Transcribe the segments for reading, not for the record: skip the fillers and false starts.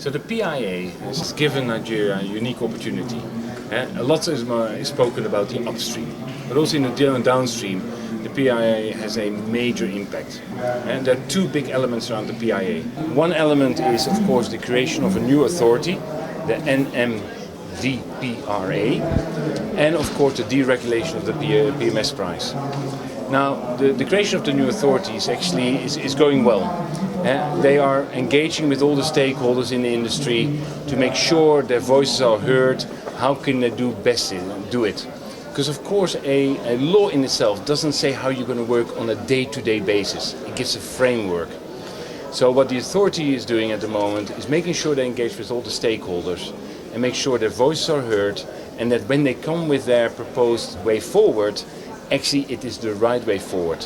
So the PIA has given Nigeria a unique opportunity. A lot is spoken about the upstream, but also in the downstream, the PIA has a major impact. And there are two big elements around the PIA. One element is, of course, the creation of a new authority, the NNDPRA, and of course the deregulation of the PMS price. Now, the creation of the new authority is going well. They are engaging with all the stakeholders in the industry to make sure their voices are heard. How can they do best do it? Because of course a law in itself doesn't say how you're going to work on a day-to-day basis. It gives a framework. So what the authority is doing at the moment is making sure they engage with all the stakeholders and make sure their voices are heard, and that when they come with their proposed way forward, actually it is the right way forward.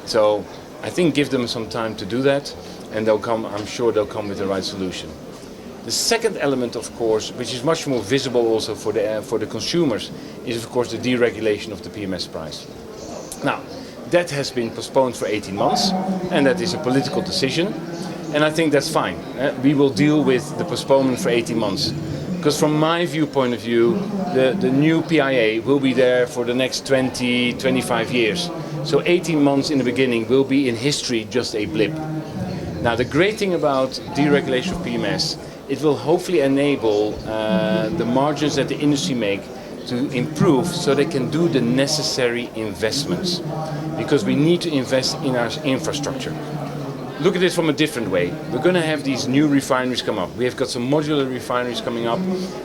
So I think give them some time to do that, and I'm sure they'll come with the right solution. The second element, of course, which is much more visible also for the consumers, is of course the deregulation of the PMS price. Now, that has been postponed for 18 months, and that is a political decision, and I think that's fine. We will deal with the postponement for 18 months. Because from my viewpoint of view, the new PIA will be there for the next 20, 25 years. So 18 months in the beginning will be in history just a blip. Now the great thing about deregulation of PMS, it will hopefully enable the margins that the industry make to improve so they can do the necessary investments. Because we need to invest in our infrastructure. Look at it from a different way. We're going to have these new refineries come up. We have got some modular refineries coming up.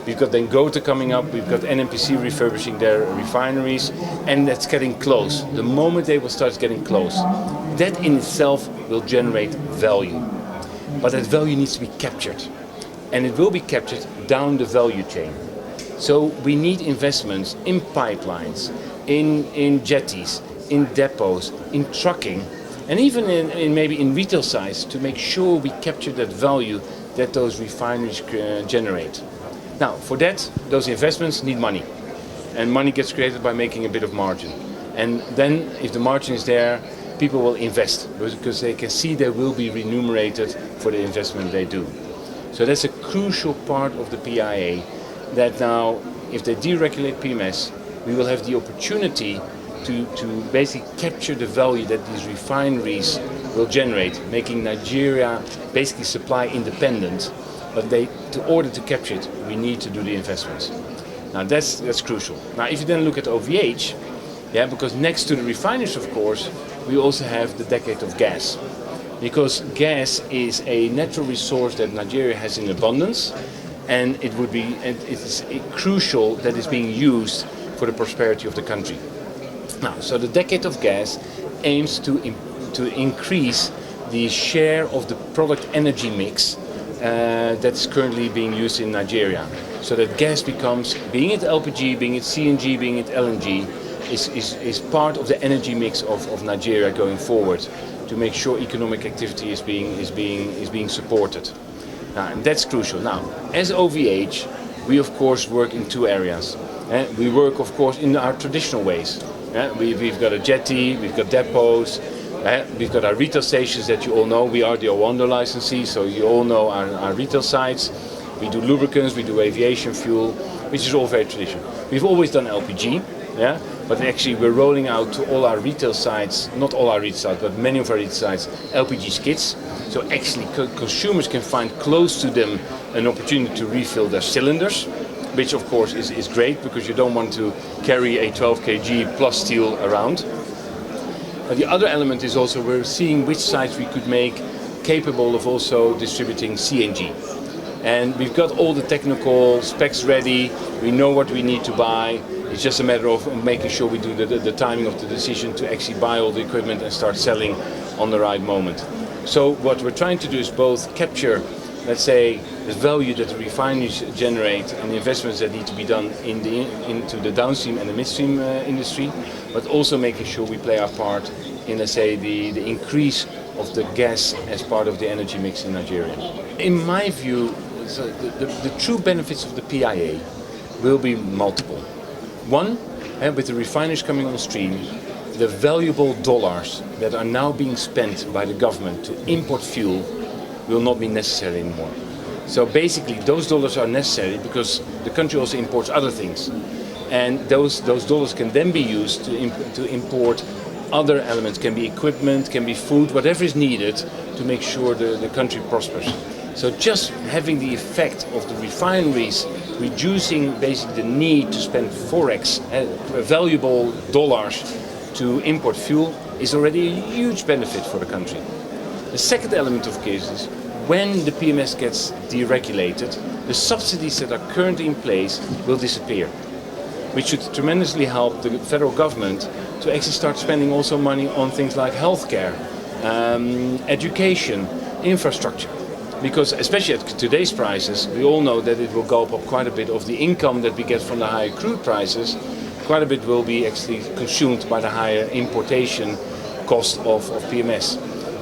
We've got Dangote coming up. We've got NNPC refurbishing their refineries. And that's getting close. The moment they will start getting close, that in itself will generate value. But that value needs to be captured. And it will be captured down the value chain. So we need investments in pipelines, in jetties, in depots, in trucking, and even maybe in retail size, to make sure we capture that value that those refineries generate. Now, for that, those investments need money. And money gets created by making a bit of margin. And then, if the margin is there, people will invest, because they can see they will be remunerated for the investment they do. So that's a crucial part of the PIA, that now, if they deregulate PMS, we will have the opportunity to basically capture the value that these refineries will generate, making Nigeria basically supply independent. But in order to capture it, we need to do the investments. Now that's crucial. Now if you then look at OVH, because next to the refineries, of course, we also have the decade of gas. Because gas is a natural resource that Nigeria has in abundance, and it is crucial that it's being used for the prosperity of the country. Now, so the decade of gas aims to increase the share of the product energy mix that's currently being used in Nigeria. So that gas becomes, being it LPG, being it CNG, being it LNG, is part of the energy mix of Nigeria going forward, to make sure economic activity is being supported. Now, and that's crucial. Now, as OVH, we of course work in two areas. We work, of course, in our traditional ways. We've got a jetty, we've got depots, we've got our retail stations that you all know. We are the Oando licensee, so you all know our retail sites. We do lubricants, we do aviation fuel, which is all very traditional. We've always done LPG, but actually we're rolling out to all our retail sites, not all our retail sites, but many of our retail sites, LPG skids. So actually consumers can find close to them an opportunity to refill their cylinders, which of course is great, because you don't want to carry a 12 kg plus steel around. But the other element is also we're seeing which sites we could make capable of also distributing CNG. And we've got all the technical specs ready, we know what we need to buy. It's just a matter of making sure we do the timing of the decision to actually buy all the equipment and start selling on the right moment. So what we're trying to do is both capture, let's say, the value that the refineries generate and the investments that need to be done into the downstream and the midstream industry, but also making sure we play our part in, let's say, the increase of the gas as part of the energy mix in Nigeria. In my view, the true benefits of the PIA will be multiple. One, with the refineries coming on stream, the valuable dollars that are now being spent by the government to import fuel will not be necessary anymore. So basically those dollars are necessary because the country also imports other things. And those dollars can then be used to import other elements, can be equipment, can be food, whatever is needed to make sure the country prospers. So just having the effect of the refineries reducing basically the need to spend forex, valuable dollars to import fuel is already a huge benefit for the country. The second element of case is when the PMS gets deregulated, the subsidies that are currently in place will disappear, which should tremendously help the federal government to actually start spending also money on things like healthcare, education, infrastructure. Because especially at today's prices, we all know that it will go up quite a bit of the income that we get from the higher crude prices. Quite a bit will be actually consumed by the higher importation cost of PMS.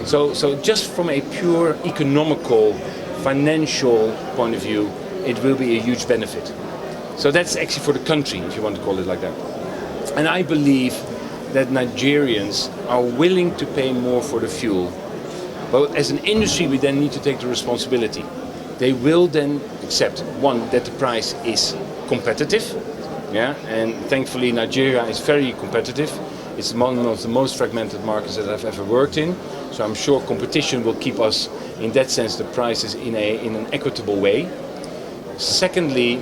So just from a pure economical, financial point of view, it will be a huge benefit. So that's actually for the country, if you want to call it like that. And I believe that Nigerians are willing to pay more for the fuel. But as an industry, we then need to take the responsibility. They will then accept, one, that the price is competitive. Yeah, and thankfully Nigeria is very competitive. It's one of the most fragmented markets that I've ever worked in. So I'm sure competition will keep us, in that sense, the prices in an equitable way. Secondly,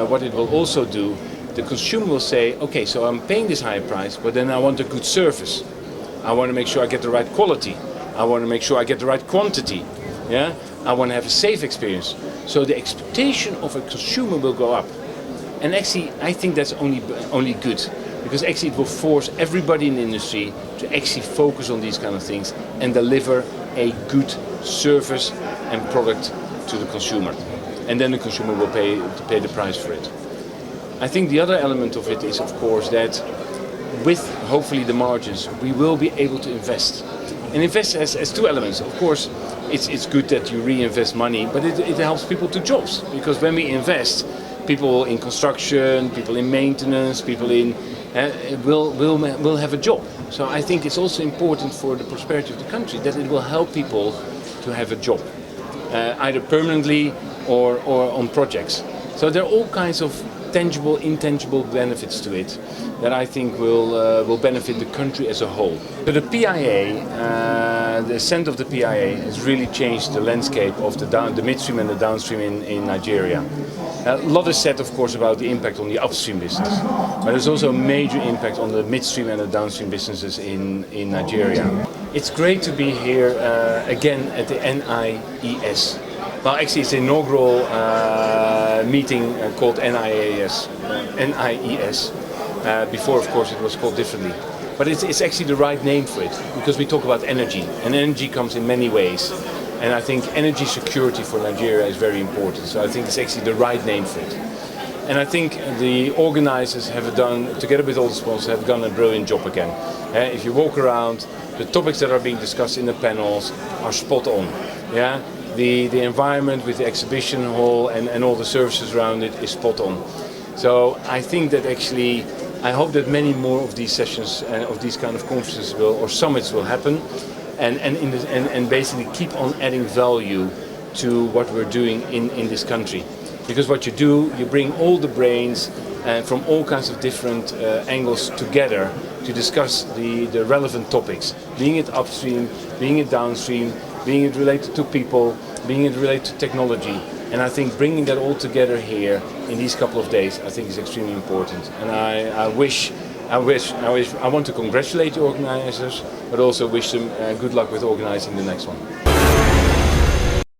what it will also do, the consumer will say, okay, so I'm paying this higher price, but then I want a good service. I want to make sure I get the right quality. I want to make sure I get the right quantity. Yeah, I want to have a safe experience. So the expectation of a consumer will go up. And actually, I think that's only good, because actually it will force everybody in the industry to actually focus on these kind of things and deliver a good service and product to the consumer. And then the consumer will pay the price for it. I think the other element of it is, of course, that with hopefully the margins, we will be able to invest. And invest has two elements. Of course, it's good that you reinvest money, but it helps people to jobs, because when we invest, people in construction, people in maintenance, people in will have a job. So I think it's also important for the prosperity of the country that it will help people to have a job, either permanently or on projects. So there are all kinds of tangible, intangible benefits to it that I think will benefit the country as a whole. But the PIA, the ascent of the PIA has really changed the landscape of the midstream and the downstream in Nigeria. A lot is said, of course, about the impact on the upstream business, but there's also a major impact on the midstream and the downstream businesses in Nigeria. It's great to be here again at the N.I.E.S. Well, actually, it's the inaugural meeting called N.I.E.S. Before, of course, it was called differently. But it's actually the right name for it, because we talk about energy, and energy comes in many ways. And I think energy security for Nigeria is very important. So I think it's actually the right name for it. And I think the organizers have done, together with all the sponsors, have done a brilliant job again. If you walk around, the topics that are being discussed in the panels are spot on. Yeah? The environment with the exhibition hall and all the services around it is spot on. So I think that actually, I hope that many more of these sessions and of these kind of conferences or summits will happen, and basically keep on adding value to what we're doing in this country. Because what you do, you bring all the brains from all kinds of different angles together to discuss the relevant topics, being it upstream, being it downstream, being it related to people, being it related to technology. And I think bringing that all together here in these couple of days, I think is extremely important. And I want to congratulate the organizers, but also wish them good luck with organizing the next one.